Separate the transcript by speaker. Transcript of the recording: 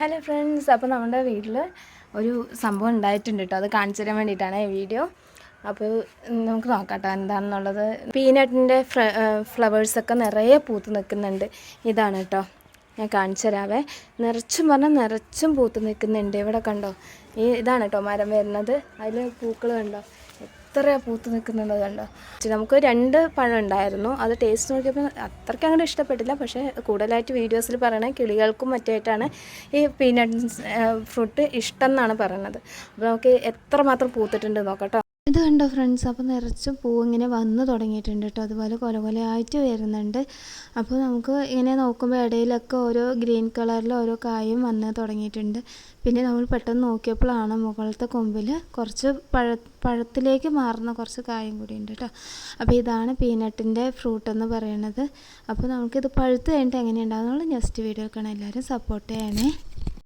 Speaker 1: Hello friends, അപ്പോൾ നമ്മുടെ വീട്ടിൽ ഒരു സംഭവം ഉണ്ടായിട്ടുണ്ട് കേട്ടോ. അത് കാണിച്ചു തരാൻ വേണ്ടിയിട്ടാണ് ഈ വീഡിയോ. അപ്പോൾ നമുക്ക് നോക്കാം കേട്ടോ എന്താണെന്നുള്ളത്. പീനട്ടിൻ്റെ ഫ്ലവേഴ്സൊക്കെ നിറയെ പൂത്ത് നിൽക്കുന്നുണ്ട്. ഇതാണ് കേട്ടോ, ഞാൻ കാണിച്ചു തരാവേ. നിറച്ചും പൂത്ത് നിൽക്കുന്നുണ്ട്. ഇവിടെ കണ്ടോ, ഇതാണ് കേട്ടോ മരം വരുന്നത്. അതിൽ പൂക്കൾ കണ്ടോ, എത്ര പൂത്ത് നിൽക്കുന്നുണ്ടോ കണ്ടോ. നമുക്ക് 2 പഴം ഉണ്ടായിരുന്നു. അത് ടേസ്റ്റ് നോക്കിയപ്പോൾ അത്രയ്ക്ക് അങ്ങോട്ട് ഇഷ്ടപ്പെട്ടില്ല. പക്ഷേ കൂടുതലായിട്ട് വീഡിയോസിൽ പറയണത് കിളികൾക്കും മറ്റായിട്ടാണ് ഈ പീനട്ട് ഫ്രൂട്ട് ഇഷ്ടം എന്നാണ് പറയുന്നത്. അപ്പോൾ നമുക്ക് എത്രമാത്രം പൂത്തിട്ടുണ്ട് നോക്കാം കേട്ടോ. ഇത് കണ്ടോ ഫ്രണ്ട്സ്, അപ്പോൾ നിറച്ചും പൂ ഇങ്ങനെ വന്ന് തുടങ്ങിയിട്ടുണ്ട് കേട്ടോ. അതുപോലെ കൊലകൊലയായിട്ട് വരുന്നുണ്ട്. അപ്പോൾ നമുക്ക് ഇങ്ങനെ നോക്കുമ്പോൾ ഇടയിലൊക്കെ ഓരോ ഗ്രീൻ കളറിൽ ഓരോ കായും വന്ന് തുടങ്ങിയിട്ടുണ്ട്. പിന്നെ നമ്മൾ പെട്ടെന്ന് നോക്കിയപ്പോഴാണ് മുകളിലത്തെ കൊമ്പിൽ കുറച്ച് പഴത്തിലേക്ക് മാറുന്ന കുറച്ച് കായും കൂടി ഉണ്ട് കേട്ടോ. അപ്പോൾ ഇതാണ് പീനട്ടിൻ്റെ ഫ്രൂട്ട് എന്ന് പറയുന്നത്. അപ്പോൾ നമുക്കിത് പഴുത്ത് കഴിഞ്ഞിട്ട് എങ്ങനെയുണ്ടാകുന്നുള്ള നെക്സ്റ്റ് വീഡിയോ കാണാൻ എല്ലാവരും സപ്പോർട്ട് ചെയ്യണേ.